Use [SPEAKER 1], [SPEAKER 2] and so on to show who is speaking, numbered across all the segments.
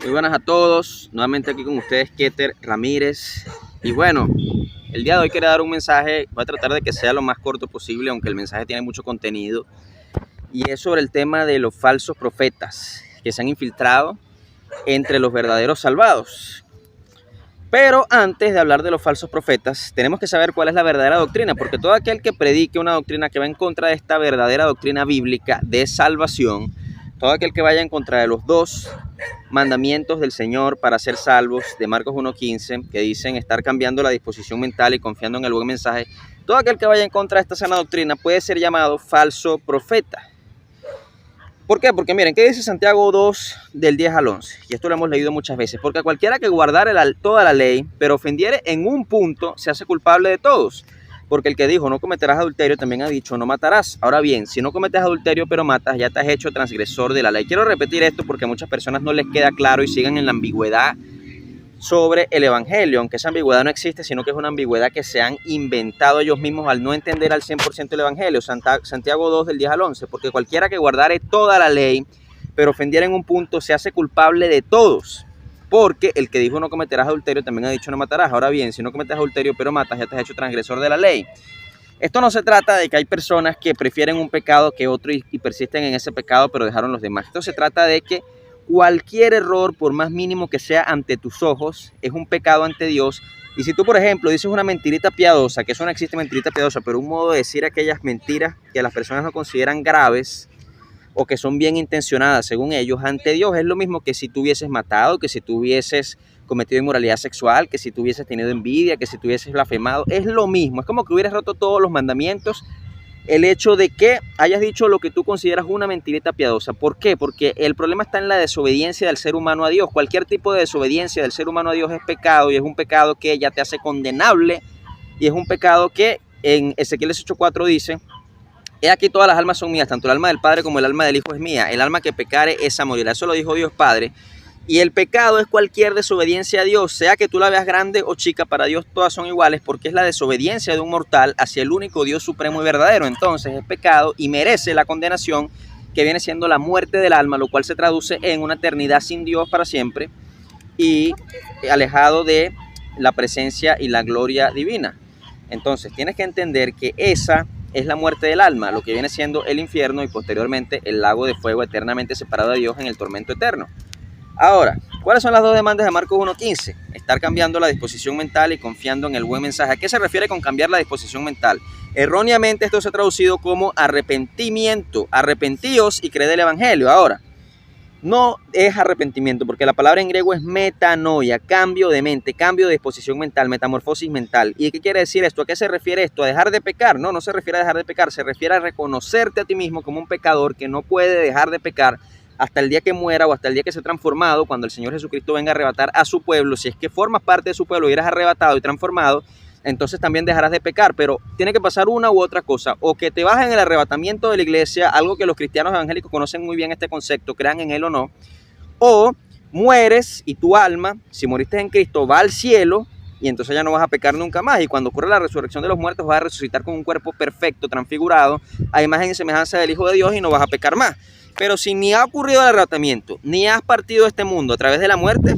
[SPEAKER 1] Muy buenas a todos, nuevamente aquí con ustedes Keter Ramírez. Y bueno, el día de hoy quería dar un mensaje, voy a tratar de que sea lo más corto posible, aunque el mensaje tiene mucho contenido. Y es sobre el tema de los falsos profetas que se han infiltrado entre los verdaderos salvados. Pero antes de hablar de los falsos profetas, tenemos que saber cuál es la verdadera doctrina, porque todo aquel que predique una doctrina que va en contra de esta verdadera doctrina bíblica de salvación, todo aquel que vaya en contra de los dos mandamientos del Señor para ser salvos de Marcos 1:15, que dicen estar cambiando la disposición mental y confiando en el buen mensaje, todo aquel que vaya en contra de esta sana doctrina puede ser llamado falso profeta. ¿Por qué? Porque miren, ¿qué dice Santiago 2 del 10 al 11? Y esto lo hemos leído muchas veces. Porque cualquiera que guardare toda la ley, pero ofendiere en un punto, se hace culpable de todos. Porque el que dijo no cometerás adulterio también ha dicho no matarás. Ahora bien, si no cometes adulterio pero matas, ya te has hecho transgresor de la ley. Quiero repetir esto porque a muchas personas no les queda claro y siguen en la ambigüedad sobre el evangelio, aunque esa ambigüedad no existe, sino que es una ambigüedad que se han inventado ellos mismos al no entender al 100% el evangelio. Santiago 2 del 10 al 11, porque cualquiera que guardare toda la ley, pero ofendiera en un punto, se hace culpable de todos. Porque el que dijo no cometerás adulterio también ha dicho no matarás. Ahora bien, si no cometes adulterio pero matas, ya te has hecho transgresor de la ley. Esto no se trata de que hay personas que prefieren un pecado que otro y persisten en ese pecado pero dejaron los demás. Esto se trata de que cualquier error, por más mínimo que sea ante tus ojos, es un pecado ante Dios. Y si tú, por ejemplo, dices una mentirita piadosa, que eso no existe mentirita piadosa, pero un modo de decir aquellas mentiras que las personas no consideran graves o que son bien intencionadas según ellos, ante Dios es lo mismo que si tú hubieses matado, que si tú hubieses cometido inmoralidad sexual, que si tú hubieses tenido envidia, que si tú hubieses blasfemado, es lo mismo. Es como que hubieras roto todos los mandamientos el hecho de que hayas dicho lo que tú consideras una mentirita piadosa. ¿Por qué? Porque el problema está en la desobediencia del ser humano a Dios. Cualquier tipo de desobediencia del ser humano a Dios es pecado, y es un pecado que ya te hace condenable, y es un pecado que en Ezequiel 18:4 dice: he aquí todas las almas son mías, tanto el alma del Padre como el alma del Hijo es mía. El alma que pecare, esa morirá. Eso lo dijo Dios Padre. Y el pecado es cualquier desobediencia a Dios, sea que tú la veas grande o chica, para Dios todas son iguales, porque es la desobediencia de un mortal hacia el único Dios supremo y verdadero. Entonces es pecado y merece la condenación, que viene siendo la muerte del alma, lo cual se traduce en una eternidad sin Dios para siempre y alejado de la presencia y la gloria divina. Entonces tienes que entender que esa es la muerte del alma, lo que viene siendo el infierno y posteriormente el lago de fuego eternamente separado de Dios en el tormento eterno. Ahora, ¿cuáles son las dos demandas de Marcos 1:15? Estar cambiando la disposición mental y confiando en el buen mensaje. ¿A qué se refiere con cambiar la disposición mental? Erróneamente esto se ha traducido como arrepentimiento. Arrepentíos y creed el evangelio. Ahora, no es arrepentimiento, porque la palabra en griego es metanoia, cambio de mente, cambio de disposición mental, metamorfosis mental. ¿Y qué quiere decir esto? ¿A qué se refiere esto? ¿A dejar de pecar? No, no se refiere a dejar de pecar, se refiere a reconocerte a ti mismo como un pecador que no puede dejar de pecar hasta el día que muera o hasta el día que sea transformado, cuando el Señor Jesucristo venga a arrebatar a su pueblo. Si es que formas parte de su pueblo y eres arrebatado y transformado, entonces también dejarás de pecar. Pero tiene que pasar una u otra cosa: o que te bajes en el arrebatamiento de la iglesia, algo que los cristianos evangélicos conocen muy bien este concepto, crean en él o no, o mueres y tu alma, si moriste en Cristo, va al cielo y entonces ya no vas a pecar nunca más. Y cuando ocurre la resurrección de los muertos, vas a resucitar con un cuerpo perfecto, transfigurado, a imagen y semejanza del Hijo de Dios, y no vas a pecar más. Pero si ni ha ocurrido el arrebatamiento, ni has partido de este mundo a través de la muerte,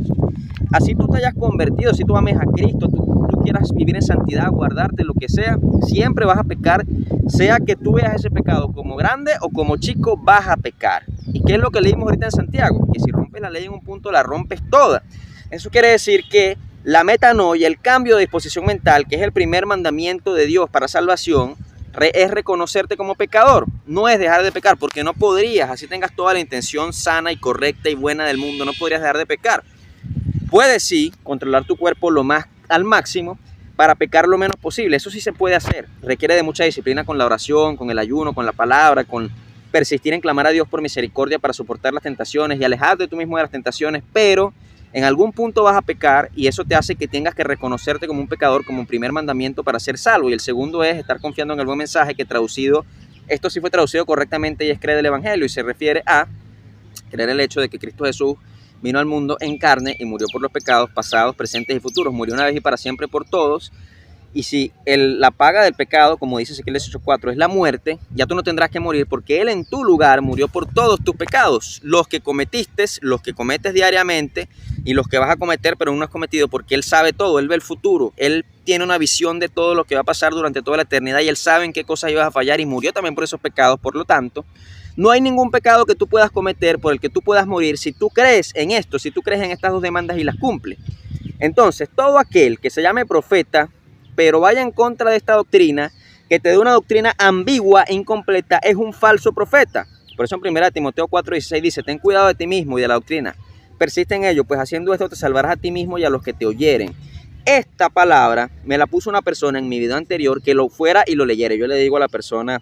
[SPEAKER 1] así tú te hayas convertido, si tú ames a Cristo, tú quieras vivir en santidad, guardarte, lo que sea, siempre vas a pecar, sea que tú veas ese pecado como grande o como chico, vas a pecar. ¿Y qué es lo que leímos ahorita en Santiago? Que si rompes la ley en un punto, la rompes toda. Eso quiere decir que la metanoia, el cambio de disposición mental, que es el primer mandamiento de Dios para salvación, es reconocerte como pecador, no es dejar de pecar, porque no podrías, así tengas toda la intención sana y correcta y buena del mundo, no podrías dejar de pecar. Puedes sí controlar tu cuerpo lo más al máximo para pecar lo menos posible. Eso sí se puede hacer. Requiere de mucha disciplina con la oración, con el ayuno, con la palabra, con persistir en clamar a Dios por misericordia para soportar las tentaciones y alejarte tú mismo de las tentaciones, pero en algún punto vas a pecar y eso te hace que tengas que reconocerte como un pecador, como un primer mandamiento para ser salvo. Y el segundo es estar confiando en el buen mensaje, que traducido, esto sí fue traducido correctamente y es creer el evangelio, y se refiere a creer el hecho de que Cristo Jesús vino al mundo en carne y murió por los pecados pasados, presentes y futuros. Murió una vez y para siempre por todos, Y si la paga del pecado, como dice Ezequiel 18:4, es la muerte, ya tú no tendrás que morir porque Él en tu lugar murió por todos tus pecados, los que cometiste, los que cometes diariamente y los que vas a cometer pero no has cometido, porque Él sabe todo, Él ve el futuro, Él tiene una visión de todo lo que va a pasar durante toda la eternidad y Él sabe en qué cosas ibas a fallar y murió también por esos pecados. Por lo tanto, no hay ningún pecado que tú puedas cometer por el que tú puedas morir si tú crees en esto, si tú crees en estas dos demandas y las cumples. Entonces, todo aquel que se llame profeta, pero vaya en contra de esta doctrina, que te dé una doctrina ambigua e incompleta, es un falso profeta. Por eso en 1 Timoteo 4:16 dice, ten cuidado de ti mismo y de la doctrina. Persiste en ello, pues haciendo esto te salvarás a ti mismo y a los que te oyeren. Esta palabra me la puso una persona en mi video anterior que lo fuera y lo leyera. Yo le digo a la persona,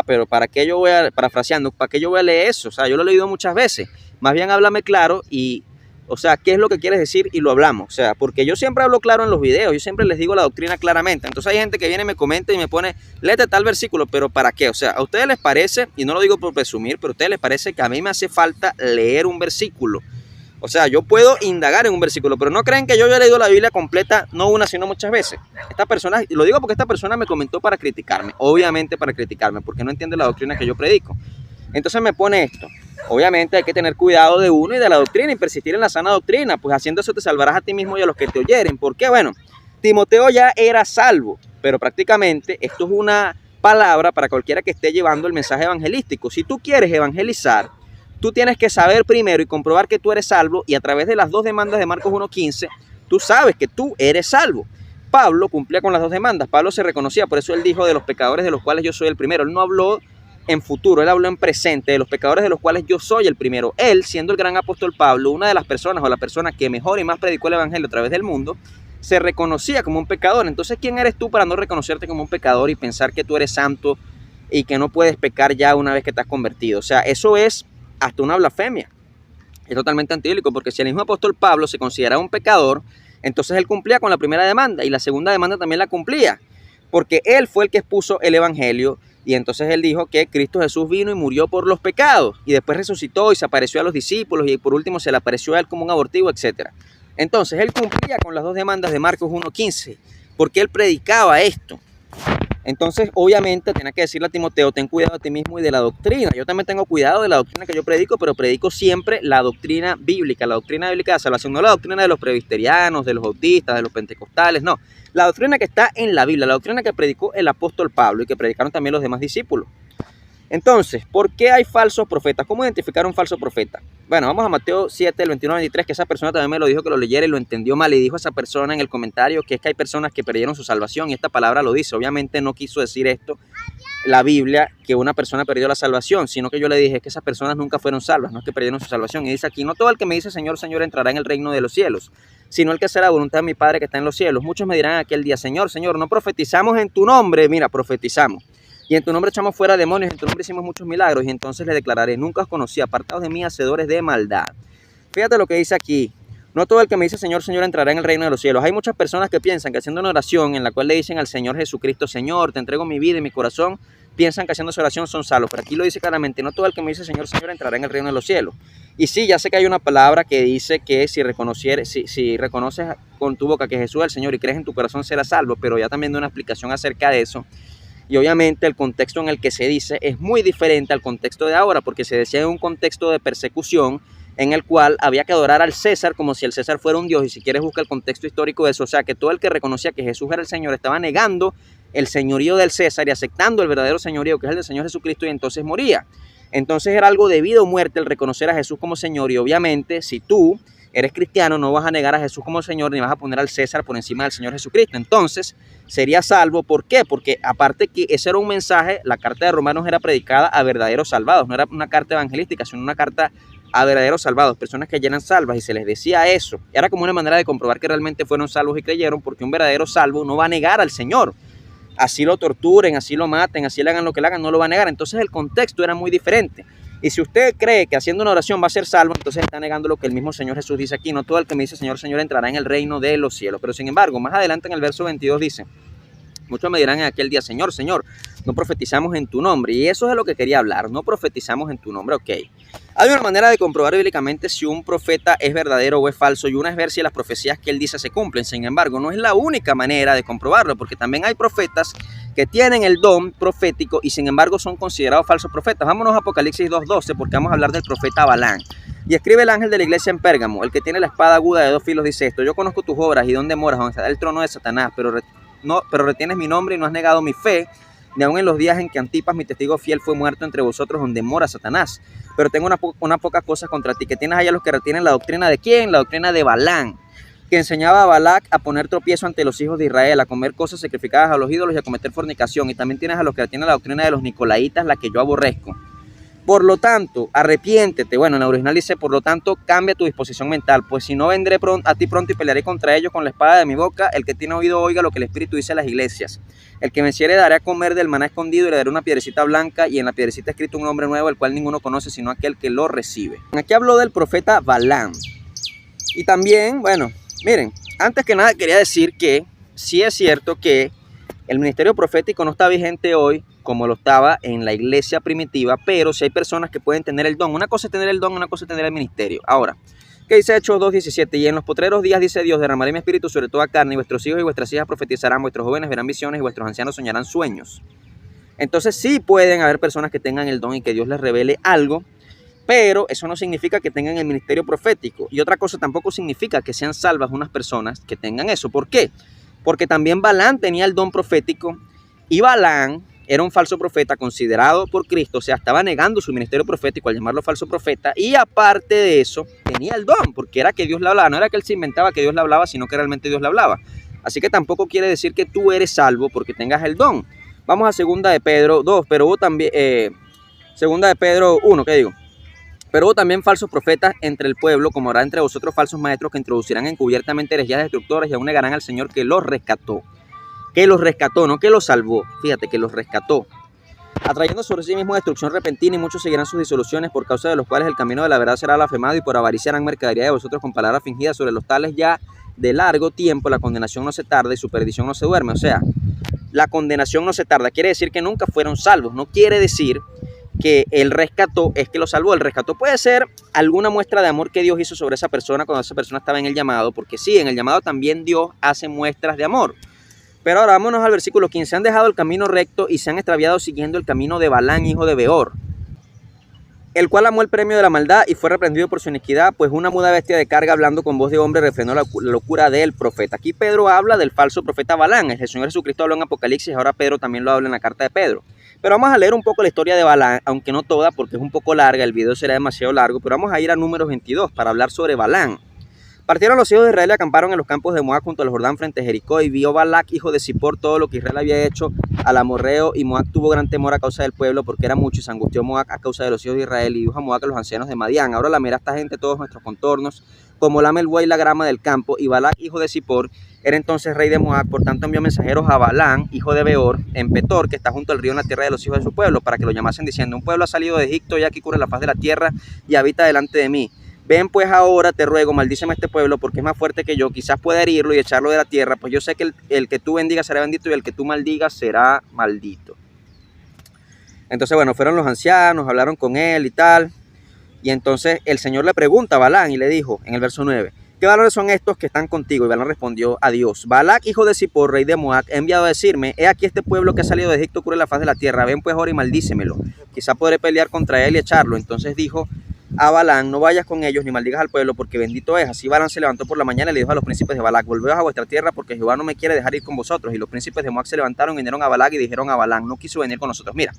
[SPEAKER 1] pero ¿para qué yo voy a, parafraseando, para qué yo voy a leer eso? O sea, yo lo he leído muchas veces. Más bien háblame claro y... O sea, ¿qué es lo que quieres decir? Y lo hablamos. O sea, porque yo siempre hablo claro en los videos, yo siempre les digo la doctrina claramente. Entonces hay gente que viene y me comenta y me pone, léete tal versículo, pero ¿para qué? O sea, a ustedes les parece, y no lo digo por presumir, pero a ustedes les parece que a mí me hace falta leer un versículo. O sea, yo puedo indagar en un versículo, pero no creen que yo haya leído la Biblia completa, no una, sino muchas veces. Esta persona, y lo digo porque esta persona me comentó para criticarme, obviamente para criticarme, porque no entiende la doctrina que yo predico. Entonces me pone esto. Obviamente hay que tener cuidado de uno y de la doctrina y persistir en la sana doctrina, pues haciendo eso te salvarás a ti mismo y a los que te oyeren. ¿Por qué? Bueno, Timoteo ya era salvo, pero prácticamente esto es una palabra para cualquiera que esté llevando el mensaje evangelístico. Si tú quieres evangelizar, tú tienes que saber primero y comprobar que tú eres salvo, y a través de las dos demandas de Marcos 1:15, tú sabes que tú eres salvo. Pablo cumplía con las dos demandas, Pablo se reconocía, por eso él dijo de los pecadores de los cuales yo soy el primero. Él no habló en futuro, él habló en presente, de los pecadores de los cuales yo soy el primero. Él, siendo el gran apóstol Pablo, una de las personas o la persona que mejor y más predicó el evangelio a través del mundo, se reconocía como un pecador. Entonces, ¿quién eres tú para no reconocerte como un pecador y pensar que tú eres santo y que no puedes pecar ya una vez que te has convertido? O sea, eso es hasta una blasfemia. Es totalmente antibíblico, porque si el mismo apóstol Pablo se consideraba un pecador, entonces él cumplía con la primera demanda y la segunda demanda también la cumplía, porque él fue el que expuso el evangelio. Y entonces él dijo que Cristo Jesús vino y murió por los pecados y después resucitó y se apareció a los discípulos y por último se le apareció a él como un abortivo, etc. Entonces él cumplía con las dos demandas de Marcos 1:15 porque él predicaba esto. Entonces obviamente tenía que decirle a Timoteo, ten cuidado de ti mismo y de la doctrina. Yo también tengo cuidado de la doctrina que yo predico, pero predico siempre la doctrina bíblica de salvación, no la doctrina de los presbiterianos, de los bautistas, de los pentecostales, no. La doctrina que está en la Biblia, la doctrina que predicó el apóstol Pablo y que predicaron también los demás discípulos. Entonces, ¿por qué hay falsos profetas? ¿Cómo identificar un falso profeta? Bueno, vamos a Mateo 7, el 21 al 23, que esa persona también me lo dijo que lo leyera y lo entendió mal. Y dijo a esa persona en el comentario que es que hay personas que perdieron su salvación y esta palabra lo dice. Obviamente no quiso decir esto la Biblia, que una persona perdió la salvación, sino que yo le dije que esas personas nunca fueron salvas, no es que perdieron su salvación. Y dice aquí, no todo el que me dice Señor, Señor entrará en el reino de los cielos, sino el que hace la voluntad de mi Padre que está en los cielos. Muchos me dirán aquel día, Señor, Señor, no profetizamos en tu nombre. Mira, profetizamos. Y en tu nombre echamos fuera demonios, en tu nombre hicimos muchos milagros. Y entonces le declararé, nunca os conocí, apartados de mí, hacedores de maldad. Fíjate lo que dice aquí. No todo el que me dice Señor, Señor entrará en el reino de los cielos. Hay muchas personas que piensan que haciendo una oración en la cual le dicen al Señor Jesucristo, Señor, te entrego mi vida y mi corazón, piensan que haciendo esa oración son salvos. Pero aquí lo dice claramente, no todo el que me dice Señor, Señor entrará en el reino de los cielos. Y sí, ya sé que hay una palabra que dice que si reconoces con tu boca que Jesús es el Señor y crees en tu corazón serás salvo, pero ya también doy una explicación acerca de eso. Y obviamente el contexto en el que se dice es muy diferente al contexto de ahora, porque se decía en un contexto de persecución en el cual había que adorar al César como si el César fuera un dios. Y si quieres busca el contexto histórico de eso, o sea que todo el que reconocía que Jesús era el Señor estaba negando el señorío del César y aceptando el verdadero señorío que es el del Señor Jesucristo, y entonces moría. Entonces era algo de vida o muerte el reconocer a Jesús como Señor. Y obviamente si tú eres cristiano no vas a negar a Jesús como Señor ni vas a poner al César por encima del Señor Jesucristo. Entonces sería salvo. ¿Por qué? Porque aparte que ese era un mensaje, la carta de Romanos era predicada a verdaderos salvados, no era una carta evangelística, sino una carta a verdaderos salvados, personas que llenan salvas, y se les decía eso. Era como una manera de comprobar que realmente fueron salvos y creyeron, porque un verdadero salvo no va a negar al Señor. Así lo torturen, así lo maten, así le hagan lo que le hagan, no lo va a negar. Entonces el contexto era muy diferente. Y si usted cree que haciendo una oración va a ser salvo, entonces está negando lo que el mismo Señor Jesús dice aquí. No todo el que me dice Señor, Señor entrará en el reino de los cielos. Pero sin embargo, más adelante en el verso 22 dice, Muchos me dirán en aquel día, Señor, Señor, no profetizamos en tu nombre. Y eso es de lo que quería hablar, no profetizamos en tu nombre, ok. Hay una manera de comprobar bíblicamente si un profeta es verdadero o es falso, y una es ver si las profecías que él dice se cumplen. Sin embargo, no es la única manera de comprobarlo, porque también hay profetas que tienen el don profético y sin embargo son considerados falsos profetas. Vámonos a Apocalipsis 2:12, porque vamos a hablar del profeta Balaam. Y escribe el ángel de la iglesia en Pérgamo, el que tiene la espada aguda de 2 filos, dice esto: yo conozco tus obras y dónde moras, donde está el trono de Satanás, pero retienes mi nombre y no has negado mi fe, ni aun en los días en que Antipas, mi testigo fiel, fue muerto entre vosotros, donde mora Satanás. Pero tengo unas pocas cosas contra ti, que tienes allá los que retienen la doctrina de ¿quién? La doctrina de Balaam, que enseñaba a Balac a poner tropiezo ante los hijos de Israel, a comer cosas sacrificadas a los ídolos y a cometer fornicación. Y también tienes a los que retienen la doctrina de los nicolaitas, la que yo aborrezco. Por lo tanto, arrepiéntete. Bueno, en el original dice, por lo tanto, cambia tu disposición mental, pues si no vendré a ti pronto y pelearé contra ellos con la espada de mi boca. El que tiene oído oiga lo que el Espíritu dice a las iglesias. El que venciere daré a comer del maná escondido y le daré una piedrecita blanca, y en la piedrecita escrito un nombre nuevo, el cual ninguno conoce sino aquel que lo recibe. Aquí habló del profeta Balaam. Y también, bueno, miren, antes que nada quería decir que sí es cierto que el ministerio profético no está vigente hoy como lo estaba en la iglesia primitiva, pero si hay personas que pueden tener el don. Una cosa es tener el don, una cosa es tener el ministerio. Ahora, ¿qué dice Hechos 2:17? Y en los postreros días, dice Dios, derramaré mi espíritu sobre toda carne, y vuestros hijos y vuestras hijas profetizarán, vuestros jóvenes verán visiones y vuestros ancianos soñarán sueños. Entonces sí pueden haber personas que tengan el don y que Dios les revele algo, pero eso no significa que tengan el ministerio profético. Y otra cosa, tampoco significa que sean salvas unas personas que tengan eso. ¿Por qué? Porque también Balaam tenía el don profético, y Balaam era un falso profeta considerado por Cristo, o sea, estaba negando su ministerio profético al llamarlo falso profeta, y aparte de eso, tenía el don, porque era que Dios le hablaba, no era que él se inventaba que Dios le hablaba, sino que realmente Dios le hablaba. Así que tampoco quiere decir que tú eres salvo porque tengas el don. Vamos a 2 de Pedro 2, pero hubo también, 2 de Pedro 1, ¿qué digo? Pero hubo también falsos profetas entre el pueblo, como habrá entre vosotros falsos maestros que introducirán encubiertamente herejías destructoras y aún negarán al Señor que los rescató. Que los rescató, no que los salvó, fíjate, que los rescató, atrayendo sobre sí mismo destrucción repentina, y muchos seguirán sus disoluciones, por causa de los cuales el camino de la verdad será blasfemado, y por avaricia harán mercadería de vosotros con palabras fingidas. Sobre los tales ya de largo tiempo la condenación no se tarda y su perdición no se duerme. O sea, la condenación no se tarda, quiere decir que nunca fueron salvos, no quiere decir que él rescató es que lo salvó. El rescató puede ser alguna muestra de amor que Dios hizo sobre esa persona cuando esa persona estaba en el llamado, porque sí, en el llamado también Dios hace muestras de amor. Pero ahora vámonos al versículo 15. Han dejado el camino recto y se han extraviado siguiendo el camino de Balaam, hijo de Beor, el cual amó el premio de la maldad y fue reprendido por su iniquidad, pues una muda bestia de carga, hablando con voz de hombre, refrenó la locura del profeta. Aquí Pedro habla del falso profeta Balaam. El Señor Jesucristo habló en Apocalipsis, ahora Pedro también lo habla en la carta de Pedro. Pero vamos a leer un poco la historia de Balaam, aunque no toda, porque es un poco larga, el video será demasiado largo, pero vamos a ir a Números 22 para hablar sobre Balaam. Partieron los hijos de Israel y acamparon en los campos de Moab junto al Jordán frente a Jericó, y vio Balac, hijo de Zippor, todo lo que Israel había hecho al amorreo, y Moab tuvo gran temor a causa del pueblo, porque era mucho, y se angustió Moab a causa de los hijos de Israel, y dijo a Moab, a los ancianos de Madián: ahora lamerá esta gente todos nuestros contornos, como lame el buey la grama del campo. Y Balac, hijo de Zippor, era entonces rey de Moab. Por tanto envió mensajeros a Balaam, hijo de Beor, en Petor, que está junto al río, en la tierra de los hijos de su pueblo, para que lo llamasen diciendo: un pueblo ha salido de Egipto y aquí cubre la faz de la tierra y habita delante de mí. Ven pues ahora, te ruego, maldíceme a este pueblo, porque es más fuerte que yo. Quizás pueda herirlo y echarlo de la tierra, pues yo sé que el que tú bendigas será bendito y el que tú maldigas será maldito. Entonces, bueno, fueron los ancianos, hablaron con él y tal. Y entonces el Señor le pregunta a Balaam y le dijo en el verso 9: ¿qué valores son estos que están contigo? Y Balaam respondió a Dios: Balac, hijo de Zippor, rey de Moab, he enviado a decirme: he aquí este pueblo que ha salido de Egipto cubre la faz de la tierra. Ven pues ahora y maldícemelo. Quizá podré pelear contra él y echarlo. Entonces dijo a Balaam: no vayas con ellos ni maldigas al pueblo, porque bendito es. Así Balaam se levantó por la mañana y le dijo a los príncipes de Balac: volveos a vuestra tierra, porque Jehová no me quiere dejar ir con vosotros. Y los príncipes de Moab se levantaron, vinieron a Balac y dijeron a Balaam: no quiso venir con nosotros. Mira,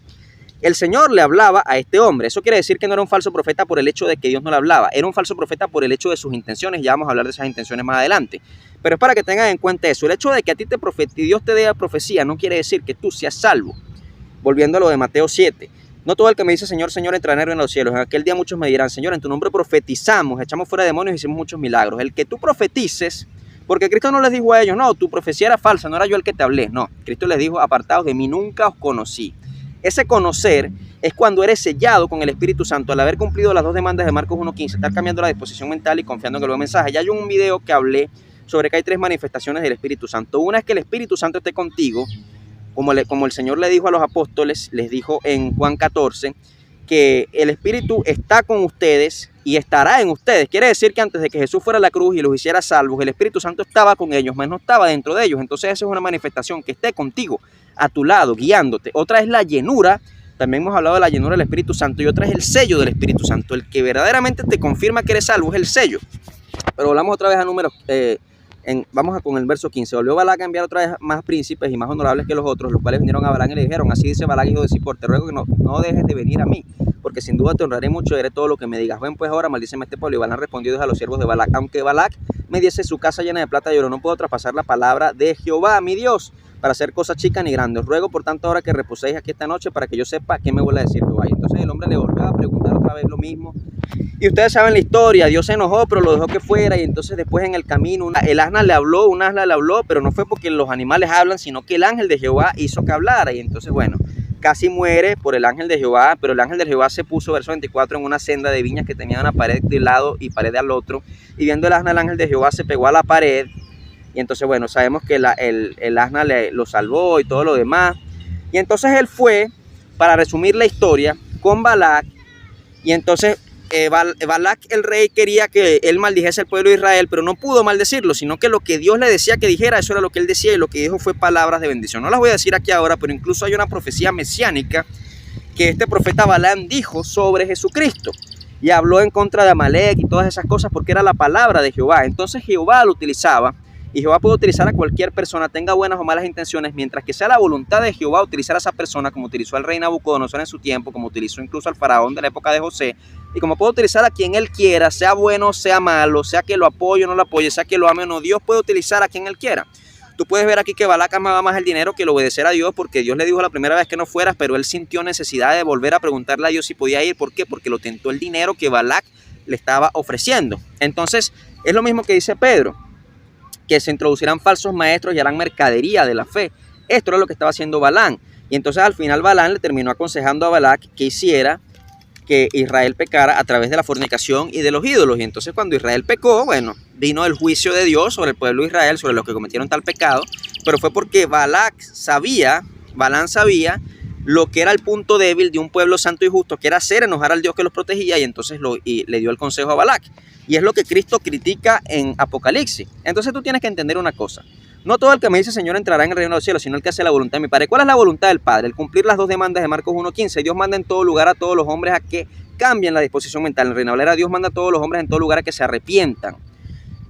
[SPEAKER 1] el Señor le hablaba a este hombre. Eso quiere decir que no era un falso profeta por el hecho de que Dios no le hablaba. Era un falso profeta por el hecho de sus intenciones. Ya vamos a hablar de esas intenciones más adelante. Pero es para que tengan en cuenta eso. El hecho de que a ti Dios te dé profecía no quiere decir que tú seas salvo. Volviendo a lo de Mateo 7. No todo el que me dice Señor, Señor entrará en los cielos. En aquel día muchos me dirán: Señor, en tu nombre profetizamos, echamos fuera demonios y hicimos muchos milagros. El que tú profetices, porque Cristo no les dijo a ellos: no, tu profecía era falsa, no era yo el que te hablé. No, Cristo les dijo: apartados de mí, nunca os conocí. Ese conocer es cuando eres sellado con el Espíritu Santo, al haber cumplido las dos demandas de Marcos 1:15, estar cambiando la disposición mental y confiando en el buen mensaje. Ya hay un video que hablé sobre que hay tres manifestaciones del Espíritu Santo. Una es que el Espíritu Santo esté contigo, como el Señor le dijo a los apóstoles, les dijo en Juan 14, que el Espíritu está con ustedes y estará en ustedes. Quiere decir que antes de que Jesús fuera a la cruz y los hiciera salvos, el Espíritu Santo estaba con ellos, mas no estaba dentro de ellos. Entonces esa es una manifestación, que esté contigo, a tu lado, guiándote. Otra es la llenura, también hemos hablado de la llenura del Espíritu Santo, y otra es el sello del Espíritu Santo. El que verdaderamente te confirma que eres salvo es el sello. Pero volvamos otra vez a números. Vamos con el verso 15. Volvió Balac a enviar otra vez más príncipes y más honorables que los otros, los cuales vinieron a Balac y le dijeron: así dice Balac, hijo de Zippor, te ruego que no dejes de venir a mí, porque sin duda te honraré mucho y haré todo lo que me digas. Ven pues ahora, maldíceme este pueblo. Y Balac respondió a los siervos de Balac: aunque Balac me diese su casa llena de plata y oro, no puedo traspasar la palabra de Jehová, mi Dios, para hacer cosas chicas ni grandes. Os ruego por tanto ahora que reposéis aquí esta noche, para que yo sepa qué me vuelve a decir Jehová. Y entonces el hombre le volvió a preguntar otra vez lo mismo. Y ustedes saben la historia, Dios se enojó, pero lo dejó que fuera. Y entonces después en el camino el asna le habló, pero no fue porque los animales hablan, sino que el ángel de Jehová hizo que hablara. Y entonces, bueno, casi muere por el ángel de Jehová, pero el ángel de Jehová se puso, verso 24, en una senda de viñas que tenía una pared de un lado y pared al otro. Y viendo el asna, el ángel de Jehová se pegó a la pared. Y entonces, bueno, sabemos que el asna lo salvó y todo lo demás. Y entonces él fue, para resumir la historia, con Balac. Y entonces Balac, el rey, quería que él maldijese al pueblo de Israel, pero no pudo maldecirlo, sino que lo que Dios le decía que dijera, eso era lo que él decía, y lo que dijo fue palabras de bendición. No las voy a decir aquí ahora, pero incluso hay una profecía mesiánica que este profeta Balaam dijo sobre Jesucristo. Y habló en contra de Amalek y todas esas cosas, porque era la palabra de Jehová. Entonces Jehová lo utilizaba. Y Jehová puede utilizar a cualquier persona, tenga buenas o malas intenciones, mientras que sea la voluntad de Jehová utilizar a esa persona, como utilizó al rey Nabucodonosor en su tiempo, como utilizó incluso al faraón de la época de José, y como puede utilizar a quien él quiera, sea bueno, sea malo, sea que lo apoye o no lo apoye, sea que lo ame o no. Dios puede utilizar a quien él quiera. Tú puedes ver aquí que Balac amaba más el dinero que el obedecer a Dios, porque Dios le dijo la primera vez que no fueras, pero él sintió necesidad de volver a preguntarle a Dios si podía ir. ¿Por qué? Porque lo tentó el dinero que Balac le estaba ofreciendo. Entonces es lo mismo que dice Pedro, que se introducirán falsos maestros y harán mercadería de la fe. Esto era lo que estaba haciendo Balaam. Y entonces al final Balaam le terminó aconsejando a Balac que hiciera que Israel pecara a través de la fornicación y de los ídolos. Y entonces cuando Israel pecó, bueno, vino el juicio de Dios sobre el pueblo de Israel, sobre los que cometieron tal pecado, pero fue porque Balaam sabía lo que era el punto débil de un pueblo santo y justo, que era hacer enojar al Dios que los protegía, y entonces le dio el consejo a Balac. Y es lo que Cristo critica en Apocalipsis. Entonces tú tienes que entender una cosa. No todo el que me dice Señor entrará en el reino de los cielos, sino el que hace la voluntad de mi Padre. ¿Cuál es la voluntad del Padre? El cumplir las dos demandas de Marcos 1.15. Dios manda en todo lugar a todos los hombres a que cambien la disposición mental. En Reina Valera, Dios manda a todos los hombres en todo lugar a que se arrepientan.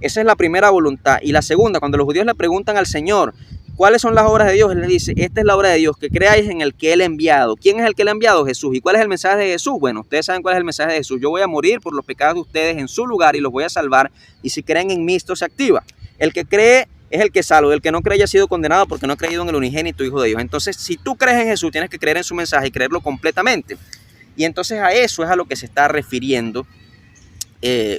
[SPEAKER 1] Esa es la primera voluntad. Y la segunda, cuando los judíos le preguntan al Señor ¿cuáles son las obras de Dios? Él le dice, esta es la obra de Dios, que creáis en el que Él ha enviado. ¿Quién es el que Él ha enviado? Jesús. ¿Y cuál es el mensaje de Jesús? Bueno, ustedes saben cuál es el mensaje de Jesús. Yo voy a morir por los pecados de ustedes en su lugar y los voy a salvar. Y si creen en mí, esto se activa. El que cree es el que salva. El que no cree ya ha sido condenado porque no ha creído en el unigénito Hijo de Dios. Entonces, si tú crees en Jesús, tienes que creer en su mensaje y creerlo completamente. Y entonces a eso es a lo que se está refiriendo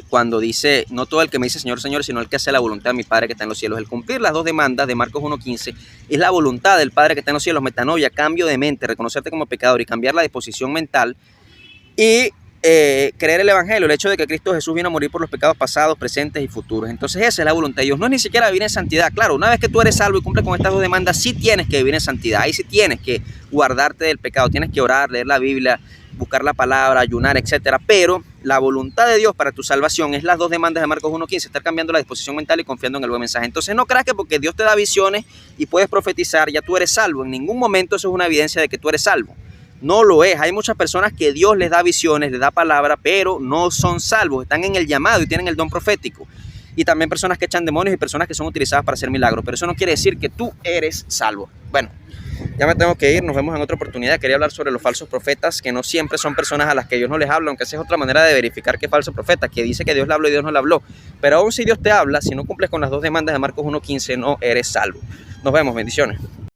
[SPEAKER 1] cuando dice, no todo el que me dice Señor, Señor, sino el que hace la voluntad de mi Padre que está en los cielos. El cumplir las dos demandas de Marcos 1.15 es la voluntad del Padre que está en los cielos, metanoia, cambio de mente, reconocerte como pecador y cambiar la disposición mental y creer el Evangelio, el hecho de que Cristo Jesús vino a morir por los pecados pasados, presentes y futuros. Entonces esa es la voluntad de Dios. No es ni siquiera vivir en santidad. Claro, una vez que tú eres salvo y cumples con estas dos demandas, sí tienes que vivir en santidad. Ahí sí tienes que guardarte del pecado, tienes que orar, leer la Biblia, buscar la palabra, ayunar, etcétera. Pero la voluntad de Dios para tu salvación es las dos demandas de Marcos 1.15, estar cambiando la disposición mental y confiando en el buen mensaje. Entonces no creas que porque Dios te da visiones y puedes profetizar, ya tú eres salvo. En ningún momento eso es una evidencia de que tú eres salvo. No lo es. Hay muchas personas que Dios les da visiones, les da palabra, pero no son salvos. Están en el llamado y tienen el don profético. Y también personas que echan demonios y personas que son utilizadas para hacer milagros. Pero eso no quiere decir que tú eres salvo. Bueno, ya me tengo que ir. Nos vemos en otra oportunidad. Quería hablar sobre los falsos profetas, que no siempre son personas a las que Dios no les habla, aunque esa es otra manera de verificar que es falso profeta, que dice que Dios le habló y Dios no le habló. Pero aún si Dios te habla, si no cumples con las dos demandas de Marcos 1.15, no eres salvo. Nos vemos. Bendiciones.